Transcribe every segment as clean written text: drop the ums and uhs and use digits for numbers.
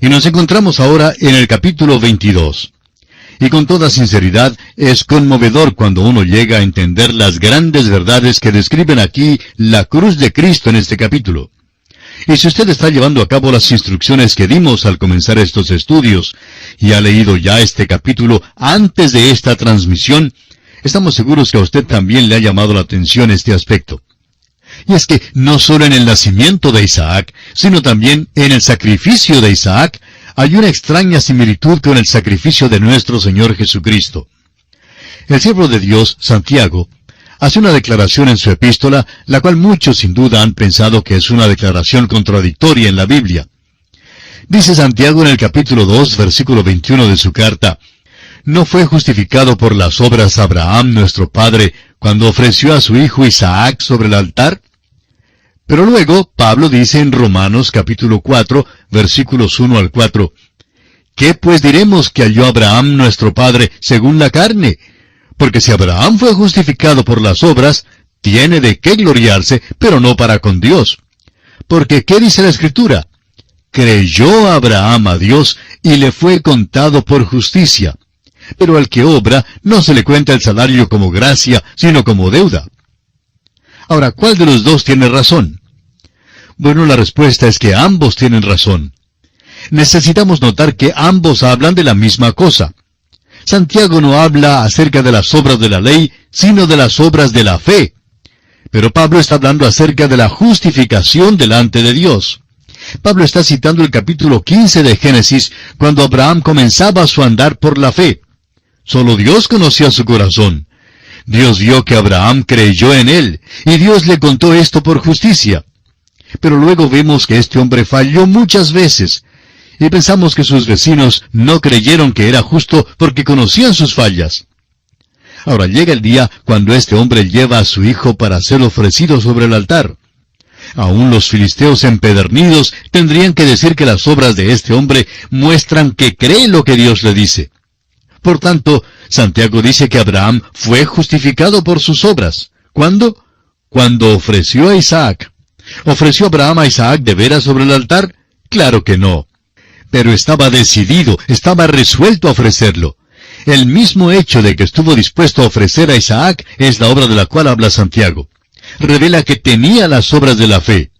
Y nos encontramos ahora en el capítulo 22. Y con toda sinceridad, es conmovedor cuando uno llega a entender las grandes verdades que describen aquí la cruz de Cristo en este capítulo. Y si usted está llevando a cabo las instrucciones que dimos al comenzar estos estudios, y ha leído ya este capítulo antes de esta transmisión, estamos seguros que a usted también le ha llamado la atención este aspecto. Y es que no solo en el nacimiento de Isaac, sino también en el sacrificio de Isaac, hay una extraña similitud con el sacrificio de nuestro Señor Jesucristo. El siervo de Dios, Santiago, hace una declaración en su epístola, la cual muchos sin duda han pensado que es una declaración contradictoria en la Biblia. Dice Santiago en el capítulo 2, versículo 21 de su carta, ¿no fue justificado por las obras Abraham nuestro padre cuando ofreció a su hijo Isaac sobre el altar? Pero luego Pablo dice en Romanos capítulo 4, versículos 1 al 4, ¿qué pues diremos que halló Abraham nuestro padre según la carne? Porque si Abraham fue justificado por las obras, tiene de qué gloriarse, pero no para con Dios. Porque ¿qué dice la Escritura? Creyó Abraham a Dios y le fue contado por justicia. Pero al que obra no se le cuenta el salario como gracia, sino como deuda. Ahora, ¿cuál de los dos tiene razón? Bueno, la respuesta es que ambos tienen razón. Necesitamos notar que ambos hablan de la misma cosa. Santiago no habla acerca de las obras de la ley, sino de las obras de la fe. Pero Pablo está hablando acerca de la justificación delante de Dios. Pablo está citando el capítulo 15 de Génesis, cuando Abraham comenzaba su andar por la fe. Solo Dios conocía su corazón. Dios vio que Abraham creyó en él, y Dios le contó esto por justicia. Pero luego vemos que este hombre falló muchas veces, y pensamos que sus vecinos no creyeron que era justo porque conocían sus fallas. Ahora llega el día cuando este hombre lleva a su hijo para ser ofrecido sobre el altar. Aún los filisteos empedernidos tendrían que decir que las obras de este hombre muestran que cree lo que Dios le dice. Por tanto, Santiago dice que Abraham fue justificado por sus obras. ¿Cuándo? Cuando ofreció a Isaac. ¿Ofreció Abraham a Isaac de veras sobre el altar? Claro que no. Pero estaba decidido, estaba resuelto a ofrecerlo. El mismo hecho de que estuvo dispuesto a ofrecer a Isaac es la obra de la cual habla Santiago. Revela que tenía las obras de la fe.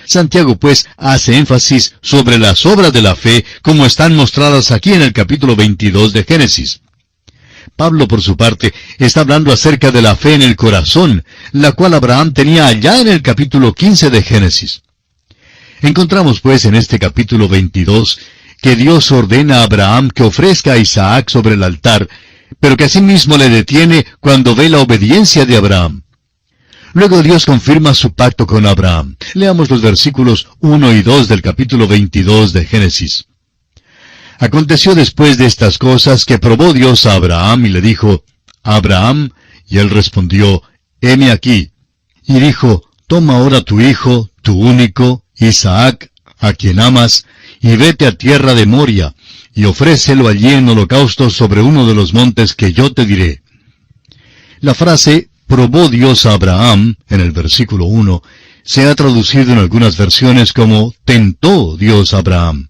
Santiago, pues, hace énfasis sobre las obras de la fe como están mostradas aquí en el capítulo 22 de Génesis. Pablo, por su parte, está hablando acerca de la fe en el corazón, la cual Abraham tenía allá en el capítulo 15 de Génesis. Encontramos, pues, en este capítulo 22, que Dios ordena a Abraham que ofrezca a Isaac sobre el altar, pero que asimismo le detiene cuando ve la obediencia de Abraham. Luego Dios confirma su pacto con Abraham. Leamos los versículos 1 y 2 del capítulo 22 de Génesis. Aconteció después de estas cosas que probó Dios a Abraham y le dijo, Abraham, y él respondió, heme aquí. Y dijo, toma ahora tu hijo, tu único, Isaac, a quien amas, y vete a tierra de Moria, y ofrécelo allí en holocausto sobre uno de los montes que yo te diré. La frase, probó Dios a Abraham, en el versículo 1, se ha traducido en algunas versiones como tentó Dios a Abraham.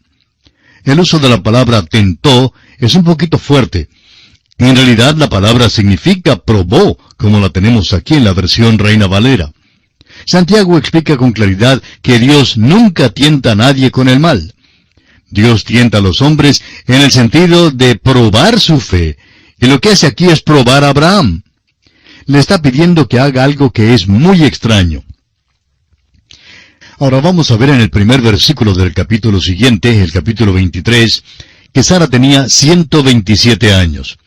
El uso de la palabra tentó es un poquito fuerte. En realidad la palabra significa probó, como la tenemos aquí en la versión Reina Valera. Santiago explica con claridad que Dios nunca tienta a nadie con el mal. Dios tienta a los hombres en el sentido de probar su fe, y lo que hace aquí es probar a Abraham. Le está pidiendo que haga algo que es muy extraño. Ahora vamos a ver en el primer versículo del capítulo siguiente, el capítulo 23, que Sara tenía 127 años.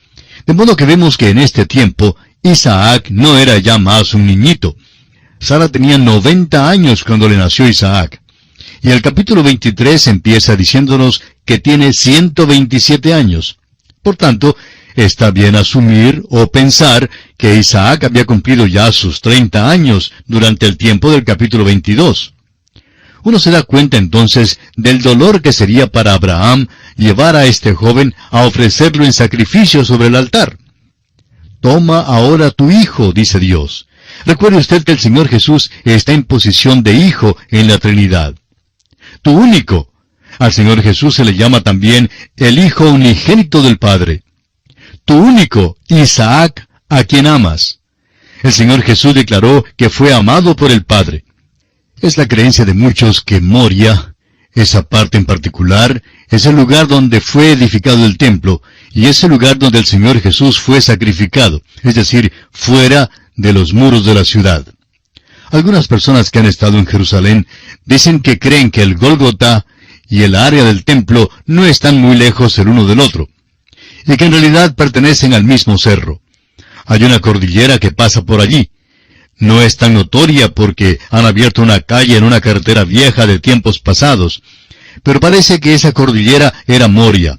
De modo que vemos que en este tiempo Isaac no era ya más un niñito. Sara tenía 90 años cuando le nació Isaac. Y el capítulo 23 empieza diciéndonos que tiene 127 años. Por tanto, está bien asumir o pensar que Isaac había cumplido ya sus 30 años durante el tiempo del capítulo 22. Uno se da cuenta entonces del dolor que sería para Abraham llevar a este joven a ofrecerlo en sacrificio sobre el altar. Toma ahora tu hijo, dice Dios. Recuerde usted que el Señor Jesús está en posición de hijo en la Trinidad. Tu único. Al Señor Jesús se le llama también el Hijo unigénito del Padre. Tu único, Isaac, a quien amas. El Señor Jesús declaró que fue amado por el Padre. Es la creencia de muchos que Moria, esa parte en particular, es el lugar donde fue edificado el templo, y es el lugar donde el Señor Jesús fue sacrificado, es decir, fuera de los muros de la ciudad. Algunas personas que han estado en Jerusalén dicen que creen que el Gólgota y el área del templo no están muy lejos el uno del otro, y que en realidad pertenecen al mismo cerro. Hay una cordillera que pasa por allí. No es tan notoria porque han abierto una calle en una carretera vieja de tiempos pasados, pero parece que esa cordillera era Moria.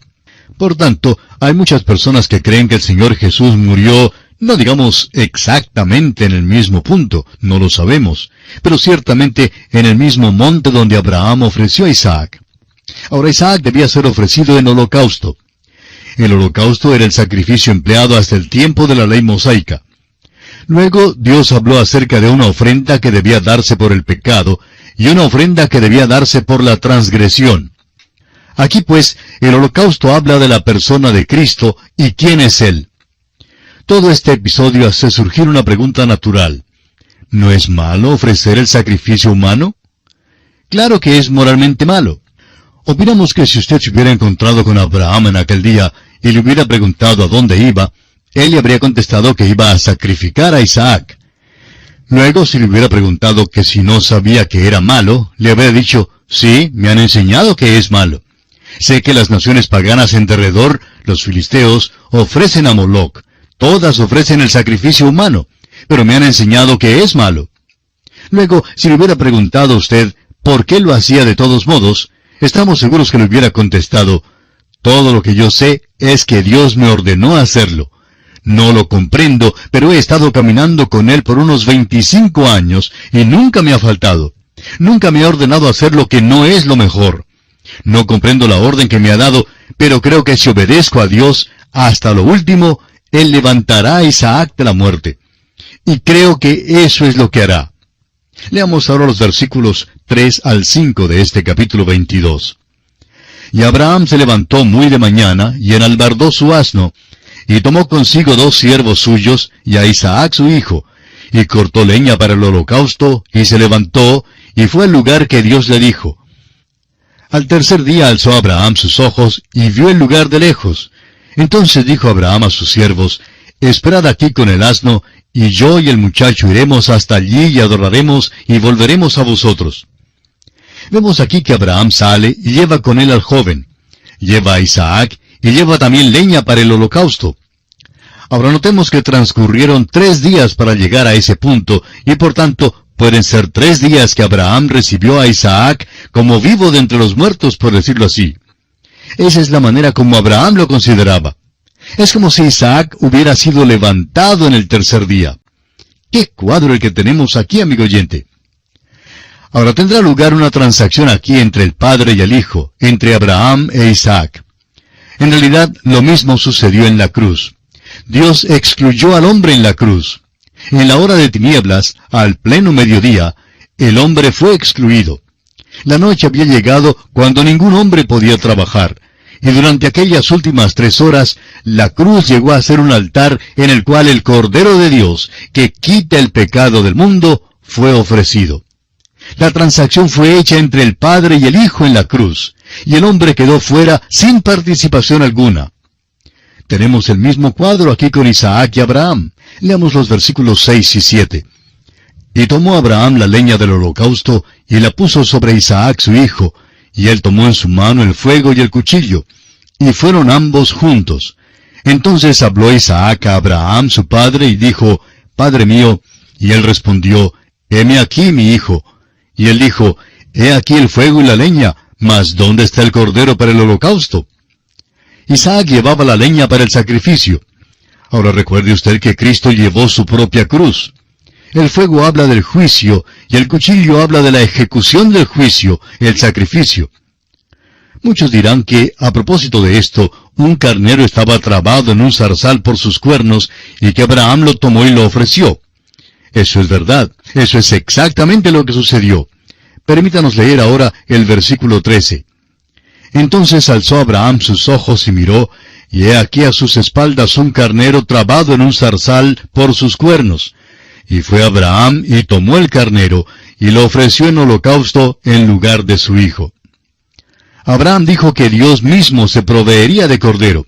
Por tanto, hay muchas personas que creen que el Señor Jesús murió, no digamos exactamente en el mismo punto, no lo sabemos, pero ciertamente en el mismo monte donde Abraham ofreció a Isaac. Ahora Isaac debía ser ofrecido en holocausto. El holocausto era el sacrificio empleado hasta el tiempo de la ley mosaica. Luego Dios habló acerca de una ofrenda que debía darse por el pecado y una ofrenda que debía darse por la transgresión. Aquí pues el holocausto habla de la persona de Cristo y quién es Él. Todo este episodio hace surgir una pregunta natural. ¿No es malo ofrecer el sacrificio humano? Claro que es moralmente malo. Opinamos que si usted se hubiera encontrado con Abraham en aquel día y le hubiera preguntado a dónde iba, él le habría contestado que iba a sacrificar a Isaac. Luego, si le hubiera preguntado que si no sabía que era malo, le habría dicho, sí, me han enseñado que es malo. Sé que las naciones paganas en derredor, los filisteos, ofrecen a Moloc. Todas ofrecen el sacrificio humano, pero me han enseñado que es malo. Luego, si le hubiera preguntado a usted por qué lo hacía de todos modos, estamos seguros que le hubiera contestado, todo lo que yo sé es que Dios me ordenó hacerlo. No lo comprendo, pero he estado caminando con Él por unos 25 años y nunca me ha faltado. Nunca me ha ordenado hacer lo que no es lo mejor. No comprendo la orden que me ha dado, pero creo que si obedezco a Dios hasta lo último, Él levantará a Isaac de la muerte. Y creo que eso es lo que hará. Leamos ahora los versículos 3 al 5 de este capítulo 22. Y Abraham se levantó muy de mañana, y enalbardó su asno, y tomó consigo 2 siervos suyos, y a Isaac su hijo, y cortó leña para el holocausto, y se levantó, y fue al lugar que Dios le dijo. Al tercer día alzó Abraham sus ojos, y vio el lugar de lejos. Entonces dijo Abraham a sus siervos, esperad aquí con el asno, y yo y el muchacho iremos hasta allí y adoraremos, y volveremos a vosotros. Vemos aquí que Abraham sale y lleva con él al joven. Lleva a Isaac, y lleva también leña para el holocausto. Ahora notemos que transcurrieron 3 días para llegar a ese punto, y por tanto pueden ser 3 días que Abraham recibió a Isaac como vivo de entre los muertos, por decirlo así. Esa es la manera como Abraham lo consideraba. Es como si Isaac hubiera sido levantado en el tercer día. ¡Qué cuadro el que tenemos aquí, amigo oyente! Ahora tendrá lugar una transacción aquí entre el Padre y el Hijo, entre Abraham e Isaac. En realidad, lo mismo sucedió en la cruz. Dios excluyó al hombre en la cruz. En la hora de tinieblas, al pleno mediodía, el hombre fue excluido. La noche había llegado cuando ningún hombre podía trabajar, y durante aquellas últimas 3 horas, la cruz llegó a ser un altar en el cual el Cordero de Dios, que quita el pecado del mundo, fue ofrecido. La transacción fue hecha entre el Padre y el Hijo en la cruz, y el hombre quedó fuera sin participación alguna. Tenemos el mismo cuadro aquí con Isaac y Abraham. Leamos los versículos 6 y 7. Y tomó Abraham la leña del holocausto, y la puso sobre Isaac su hijo, y él tomó en su mano el fuego y el cuchillo, y fueron ambos juntos. Entonces habló Isaac a Abraham su padre, y dijo, Padre mío, y él respondió, Heme aquí, mi hijo. Y él dijo, He aquí el fuego y la leña, mas ¿dónde está el cordero para el holocausto? Isaac llevaba la leña para el sacrificio. Ahora recuerde usted que Cristo llevó su propia cruz. El fuego habla del juicio, y el cuchillo habla de la ejecución del juicio, el sacrificio. Muchos dirán que, a propósito de esto, un carnero estaba trabado en un zarzal por sus cuernos, y que Abraham lo tomó y lo ofreció. Eso es verdad, eso es exactamente lo que sucedió. Permítanos leer ahora el versículo 13. Entonces alzó Abraham sus ojos y miró, y he aquí a sus espaldas un carnero trabado en un zarzal por sus cuernos. Y fue Abraham y tomó el carnero, y lo ofreció en holocausto en lugar de su hijo. Abraham dijo que Dios mismo se proveería de cordero,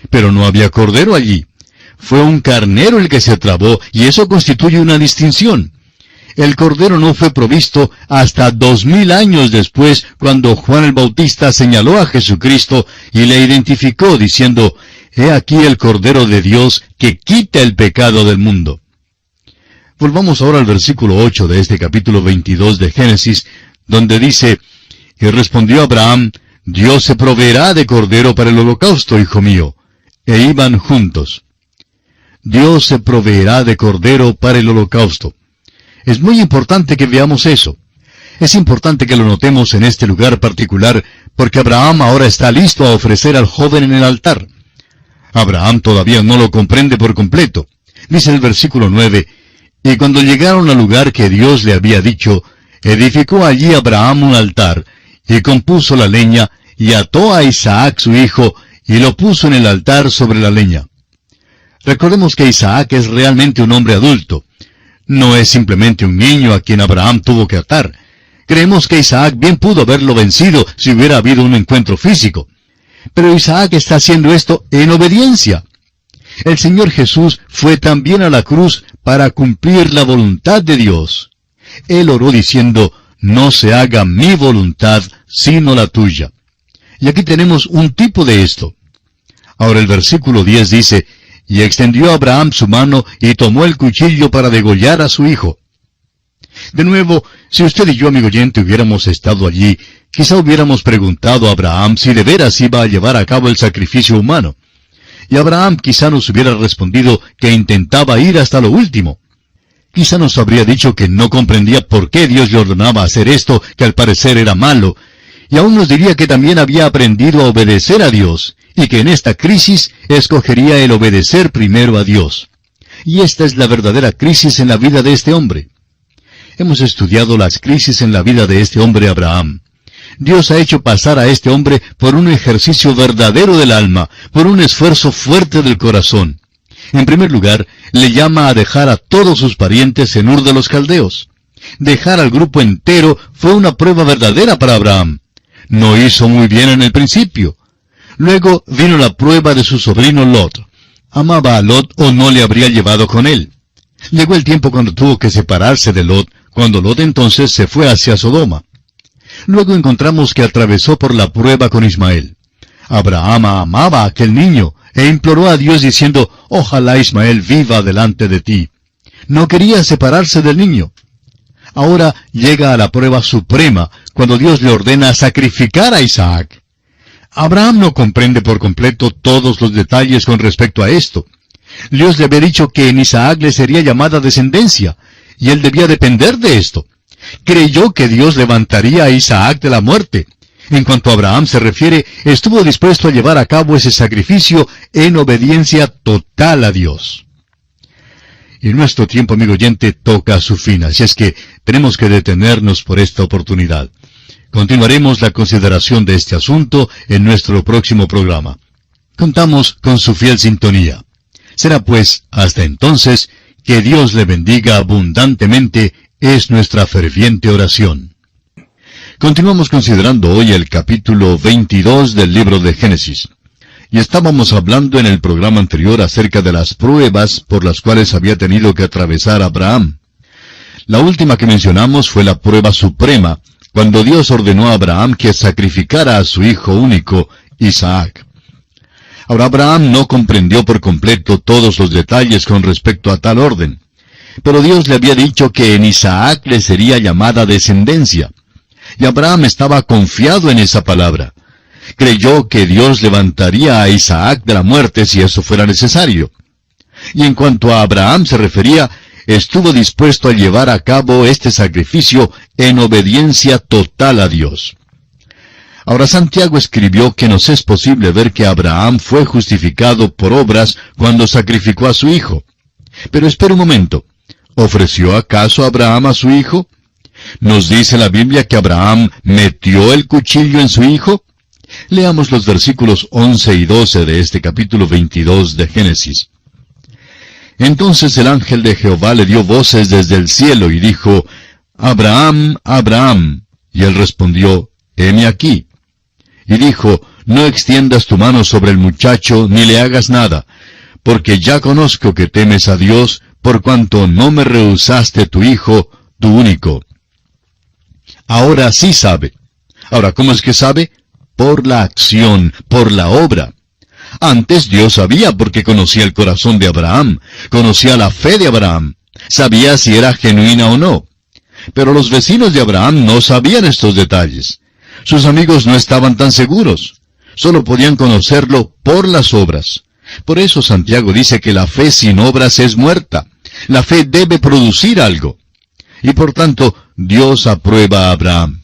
pero no había cordero allí. Fue un carnero el que se trabó, y eso constituye una distinción. El cordero no fue provisto hasta 2000 años después, cuando Juan el Bautista señaló a Jesucristo y le identificó diciendo, «He aquí el Cordero de Dios que quita el pecado del mundo». Volvamos ahora al versículo 8 de este capítulo 22 de Génesis, donde dice, «Y respondió Abraham, Dios se proveerá de cordero para el holocausto, hijo mío». E iban juntos. Dios se proveerá de cordero para el holocausto. Es muy importante que veamos eso. Es importante que lo notemos en este lugar particular, porque Abraham ahora está listo a ofrecer al joven en el altar. Abraham todavía no lo comprende por completo. Dice el versículo 9, «Y cuando llegaron al lugar que Dios le había dicho, edificó allí Abraham un altar, y compuso la leña, y ató a Isaac su hijo, y lo puso en el altar sobre la leña». Recordemos que Isaac es realmente un hombre adulto. No es simplemente un niño a quien Abraham tuvo que atar. Creemos que Isaac bien pudo haberlo vencido si hubiera habido un encuentro físico. Pero Isaac está haciendo esto en obediencia. El Señor Jesús fue también a la cruz para cumplir la voluntad de Dios. Él oró diciendo, «No se haga mi voluntad, sino la tuya». Y aquí tenemos un tipo de esto. Ahora el versículo 10 dice, «Y extendió Abraham su mano y tomó el cuchillo para degollar a su hijo». De nuevo, si usted y yo, amigo oyente, hubiéramos estado allí, quizá hubiéramos preguntado a Abraham si de veras iba a llevar a cabo el sacrificio humano. Y Abraham quizá nos hubiera respondido que intentaba ir hasta lo último. Quizá nos habría dicho que no comprendía por qué Dios le ordenaba hacer esto, que al parecer era malo. Y aún nos diría que también había aprendido a obedecer a Dios, y que en esta crisis escogería el obedecer primero a Dios. Y esta es la verdadera crisis en la vida de este hombre. Hemos estudiado las crisis en la vida de este hombre Abraham. Dios ha hecho pasar a este hombre por un ejercicio verdadero del alma, por un esfuerzo fuerte del corazón. En primer lugar, le llama a dejar a todos sus parientes en Ur de los Caldeos. Dejar al grupo entero fue una prueba verdadera para Abraham. No hizo muy bien en el principio. Luego vino la prueba de su sobrino Lot. ¿Amaba a Lot o no le habría llevado con él? Llegó el tiempo cuando tuvo que separarse de Lot, cuando Lot entonces se fue hacia Sodoma. Luego encontramos que atravesó por la prueba con Ismael. Abraham amaba a aquel niño e imploró a Dios diciendo, «Ojalá Ismael viva delante de ti». No quería separarse del niño. Ahora llega a la prueba suprema, cuando Dios le ordena sacrificar a Isaac. Abraham no comprende por completo todos los detalles con respecto a esto. Dios le había dicho que en Isaac le sería llamada descendencia, y él debía depender de esto. Creyó que Dios levantaría a Isaac de la muerte. En cuanto a Abraham se refiere, estuvo dispuesto a llevar a cabo ese sacrificio en obediencia total a Dios. Y nuestro tiempo, amigo oyente, toca a su fin, así es que tenemos que detenernos por esta oportunidad. Continuaremos la consideración de este asunto en nuestro próximo programa. Contamos con su fiel sintonía. Será pues, hasta entonces, que Dios le bendiga abundantemente, es nuestra ferviente oración. Continuamos considerando hoy el capítulo 22 del libro de Génesis. Y estábamos hablando en el programa anterior acerca de las pruebas por las cuales había tenido que atravesar Abraham. La última que mencionamos fue la prueba suprema, cuando Dios ordenó a Abraham que sacrificara a su hijo único, Isaac. Ahora Abraham no comprendió por completo todos los detalles con respecto a tal orden, pero Dios le había dicho que en Isaac le sería llamada descendencia, y Abraham estaba confiado en esa palabra. Creyó que Dios levantaría a Isaac de la muerte si eso fuera necesario. Y en cuanto a Abraham se refería, estuvo dispuesto a llevar a cabo este sacrificio en obediencia total a Dios. Ahora Santiago escribió que nos es posible ver que Abraham fue justificado por obras cuando sacrificó a su hijo. Pero espera un momento, ¿ofreció acaso Abraham a su hijo? ¿Nos dice la Biblia que Abraham metió el cuchillo en su hijo? Leamos los versículos 11 y 12 de este capítulo 22 de Génesis. Entonces el ángel de Jehová le dio voces desde el cielo y dijo, Abraham, Abraham. Y él respondió, heme aquí. Y dijo, no extiendas tu mano sobre el muchacho, ni le hagas nada, porque ya conozco que temes a Dios, por cuanto no me rehusaste tu hijo, tu único. Ahora sí sabe. Ahora, ¿cómo es que sabe? Por la acción, por la obra. Antes Dios sabía porque conocía el corazón de Abraham, conocía la fe de Abraham, sabía si era genuina o no. Pero los vecinos de Abraham no sabían estos detalles. Sus amigos no estaban tan seguros. Solo podían conocerlo por las obras. Por eso Santiago dice que la fe sin obras es muerta. La fe debe producir algo. Y por tanto, Dios aprueba a Abraham.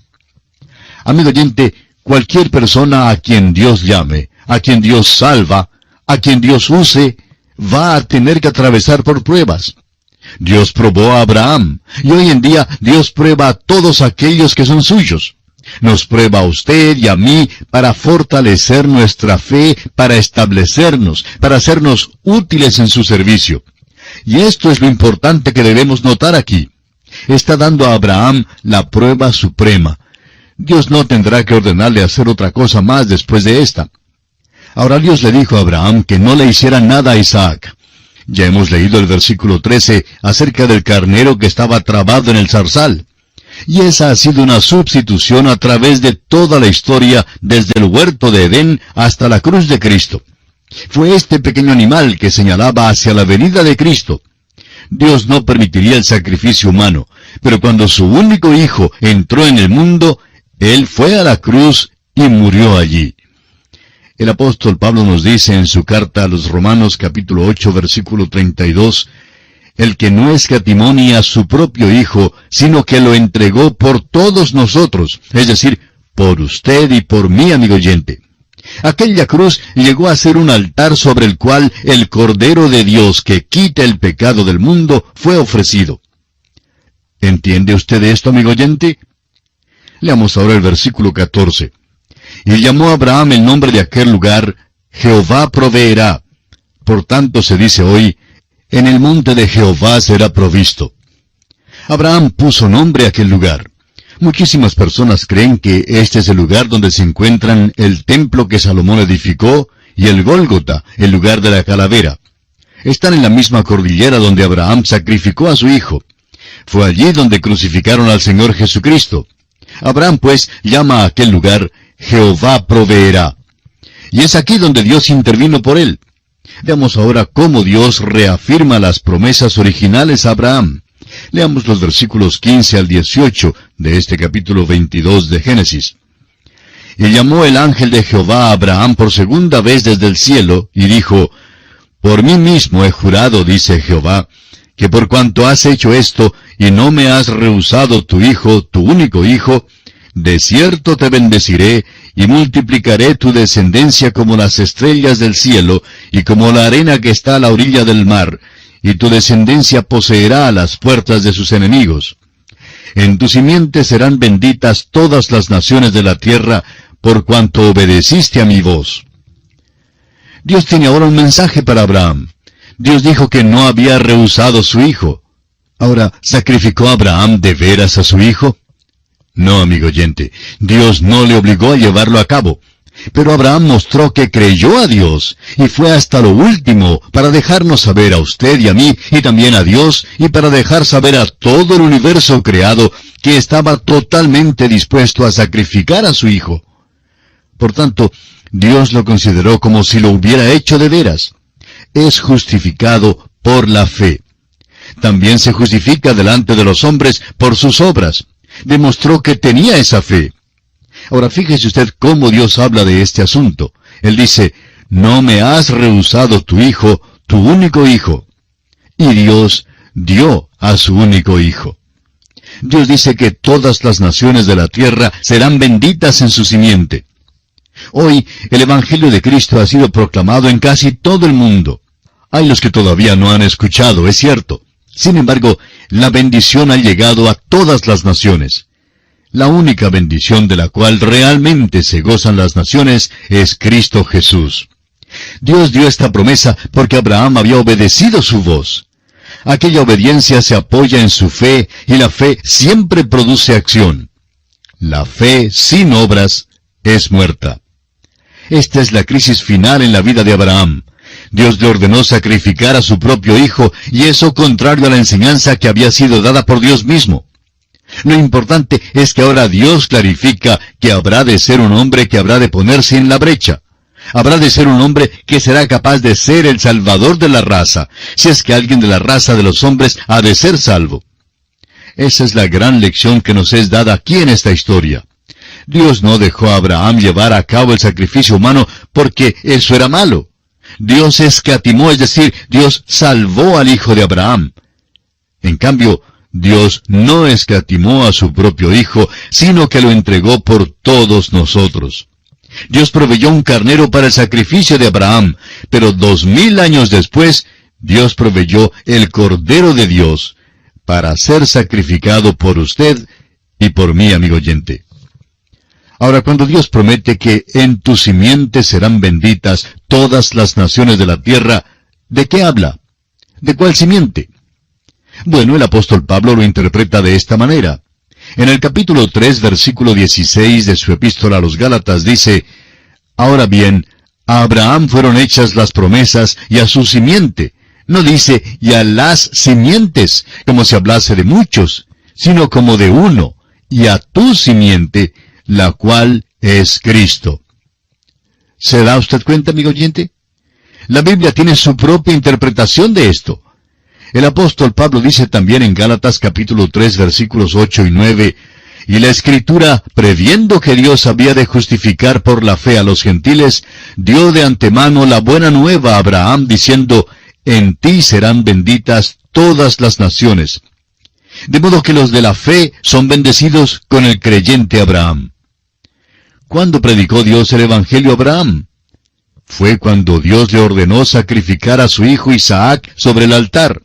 Amigo oyente, cualquier persona a quien Dios llame, a quien Dios salva, a quien Dios use, va a tener que atravesar por pruebas. Dios probó a Abraham, y hoy en día Dios prueba a todos aquellos que son suyos. Nos prueba a usted y a mí para fortalecer nuestra fe, para establecernos, para hacernos útiles en su servicio. Y esto es lo importante que debemos notar aquí. Está dando a Abraham la prueba suprema. Dios no tendrá que ordenarle hacer otra cosa más después de esta. Ahora Dios le dijo a Abraham que no le hiciera nada a Isaac. Ya hemos leído el versículo 13 acerca del carnero que estaba trabado en el zarzal. Y esa ha sido una substitución a través de toda la historia, desde el huerto de Edén hasta la cruz de Cristo. Fue este pequeño animal que señalaba hacia la venida de Cristo. Dios no permitiría el sacrificio humano, pero cuando su único hijo entró en el mundo, Él fue a la cruz y murió allí. El apóstol Pablo nos dice en su carta a los Romanos capítulo 8 versículo 32, el que no escatimó ni a su propio Hijo, sino que lo entregó por todos nosotros, es decir, por usted y por mí, amigo oyente. Aquella cruz llegó a ser un altar sobre el cual el Cordero de Dios que quita el pecado del mundo fue ofrecido. ¿Entiende usted esto, amigo oyente? Leamos ahora el versículo 14. Y llamó a Abraham el nombre de aquel lugar, Jehová proveerá. Por tanto se dice hoy, en el monte de Jehová será provisto. Abraham puso nombre a aquel lugar. Muchísimas personas creen que este es el lugar donde se encuentran el templo que Salomón edificó y el Gólgota, el lugar de la calavera. Están en la misma cordillera donde Abraham sacrificó a su hijo. Fue allí donde crucificaron al Señor Jesucristo. Abraham, pues, llama a aquel lugar Jehová proveerá. Y es aquí donde Dios intervino por él. Veamos ahora cómo Dios reafirma las promesas originales a Abraham. Leamos los versículos 15 al 18 de este capítulo 22 de Génesis. Y llamó el ángel de Jehová a Abraham por segunda vez desde el cielo, y dijo, Por mí mismo he jurado, dice Jehová, que por cuanto has hecho esto, y no me has rehusado tu hijo, tu único hijo, de cierto te bendeciré, y multiplicaré tu descendencia como las estrellas del cielo, y como la arena que está a la orilla del mar, y tu descendencia poseerá las puertas de sus enemigos. En tu simiente serán benditas todas las naciones de la tierra, por cuanto obedeciste a mi voz. Dios tiene ahora un mensaje para Abraham. Dios dijo que no había rehusado su hijo. Ahora, ¿sacrificó Abraham de veras a su hijo? No, amigo oyente, Dios no le obligó a llevarlo a cabo. Pero Abraham mostró que creyó a Dios, y fue hasta lo último para dejarnos saber a usted y a mí, y también a Dios, y para dejar saber a todo el universo creado, que estaba totalmente dispuesto a sacrificar a su hijo. Por tanto, Dios lo consideró como si lo hubiera hecho de veras. Es justificado por la fe. También se justifica delante de los hombres por sus obras. Demostró que tenía esa fe. Ahora fíjese usted cómo Dios habla de este asunto. Él dice, no me has rehusado tu hijo, tu único hijo. Y Dios dio a su único hijo. Dios dice que todas las naciones de la tierra serán benditas en su simiente. Hoy el Evangelio de Cristo ha sido proclamado en casi todo el mundo. Hay los que todavía no han escuchado, es cierto. Sin embargo, la bendición ha llegado a todas las naciones. La única bendición de la cual realmente se gozan las naciones es Cristo Jesús. Dios dio esta promesa porque Abraham había obedecido su voz. Aquella obediencia se apoya en su fe y la fe siempre produce acción. La fe sin obras es muerta. Esta es la crisis final en la vida de Abraham. Dios le ordenó sacrificar a su propio hijo, y eso contrario a la enseñanza que había sido dada por Dios mismo. Lo importante es que ahora Dios clarifica que habrá de ser un hombre que habrá de ponerse en la brecha. Habrá de ser un hombre que será capaz de ser el salvador de la raza, si es que alguien de la raza de los hombres ha de ser salvo. Esa es la gran lección que nos es dada aquí en esta historia. Dios no dejó a Abraham llevar a cabo el sacrificio humano porque eso era malo. Dios escatimó, es decir, Dios salvó al hijo de Abraham. En cambio, Dios no escatimó a su propio hijo, sino que lo entregó por todos nosotros. Dios proveyó un carnero para el sacrificio de Abraham, pero 2000 años después, Dios proveyó el Cordero de Dios para ser sacrificado por usted y por mí, amigo oyente. Ahora, cuando Dios promete que en tu simiente serán benditas todas las naciones de la tierra, ¿de qué habla? ¿De cuál simiente? Bueno, el apóstol Pablo lo interpreta de esta manera. En el capítulo 3, versículo 16 de su epístola a los Gálatas dice, ahora bien, a Abraham fueron hechas las promesas y a su simiente. No dice, y a las simientes, como si hablase de muchos, sino como de uno, y a tu simiente, la cual es Cristo. ¿Se da usted cuenta, amigo oyente? La Biblia tiene su propia interpretación de esto. El apóstol Pablo dice también en Gálatas capítulo 3 versículos 8 y 9, y la Escritura, previendo que Dios había de justificar por la fe a los gentiles, dio de antemano la buena nueva a Abraham, diciendo, en ti serán benditas todas las naciones. De modo que los de la fe son bendecidos con el creyente Abraham. ¿Cuándo predicó Dios el Evangelio a Abraham? Fue cuando Dios le ordenó sacrificar a su hijo Isaac sobre el altar.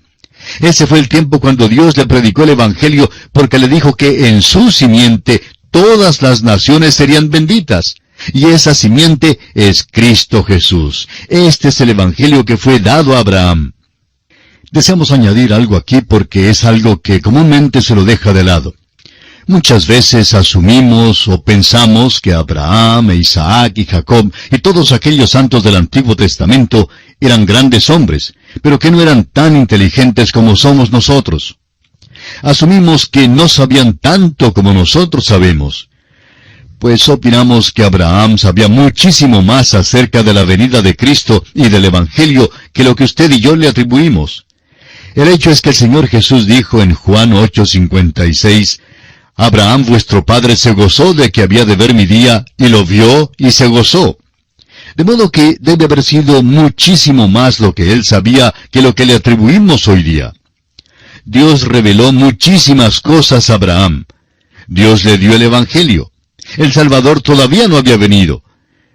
Ese fue el tiempo cuando Dios le predicó el Evangelio, porque le dijo que en su simiente todas las naciones serían benditas. Y esa simiente es Cristo Jesús. Este es el Evangelio que fue dado a Abraham. Deseamos añadir algo aquí porque es algo que comúnmente se lo deja de lado. Muchas veces asumimos o pensamos que Abraham, e Isaac y Jacob y todos aquellos santos del Antiguo Testamento eran grandes hombres, pero que no eran tan inteligentes como somos nosotros. Asumimos que no sabían tanto como nosotros sabemos. Pues opinamos que Abraham sabía muchísimo más acerca de la venida de Cristo y del Evangelio que lo que usted y yo le atribuimos. El hecho es que el Señor Jesús dijo en Juan 8:56, Abraham vuestro padre se gozó de que había de ver mi día, y lo vio y se gozó. De modo que debe haber sido muchísimo más lo que él sabía que lo que le atribuimos hoy día. Dios reveló muchísimas cosas a Abraham. Dios le dio el Evangelio. El Salvador todavía no había venido.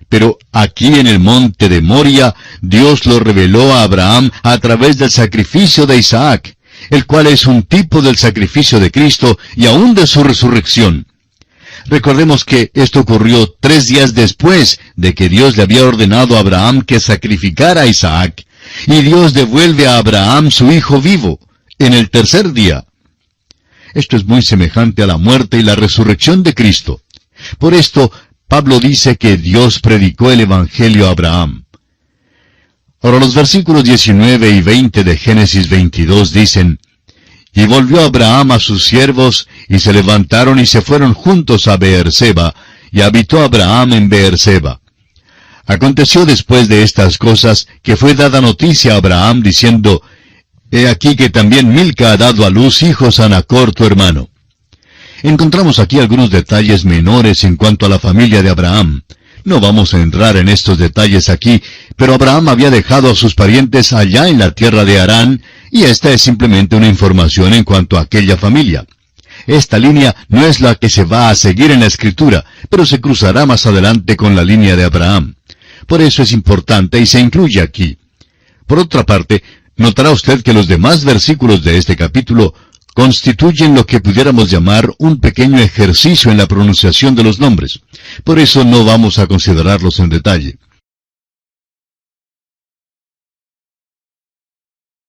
Pero aquí en el monte de Moria, Dios lo reveló a Abraham a través del sacrificio de Isaac, el cual es un tipo del sacrificio de Cristo y aún de su resurrección. Recordemos que esto ocurrió 3 días después de que Dios le había ordenado a Abraham que sacrificara a Isaac, y Dios devuelve a Abraham su hijo vivo, en el 3er día. Esto es muy semejante a la muerte y la resurrección de Cristo. Por esto, Pablo dice que Dios predicó el Evangelio a Abraham. Ahora los versículos 19 y 20 de Génesis 22 dicen, y volvió Abraham a sus siervos, y se levantaron y se fueron juntos a Beerseba, y habitó Abraham en Beerseba. Aconteció después de estas cosas, que fue dada noticia a Abraham, diciendo, he aquí que también Milca ha dado a luz hijos a Nachor tu hermano. Encontramos aquí algunos detalles menores en cuanto a la familia de Abraham. No vamos a entrar en estos detalles aquí, pero Abraham había dejado a sus parientes allá en la tierra de Harán, y esta es simplemente una información en cuanto a aquella familia. Esta línea no es la que se va a seguir en la Escritura, pero se cruzará más adelante con la línea de Abraham. Por eso es importante y se incluye aquí. Por otra parte, notará usted que los demás versículos de este capítulo constituyen lo que pudiéramos llamar un pequeño ejercicio en la pronunciación de los nombres. Por eso no vamos a considerarlos en detalle.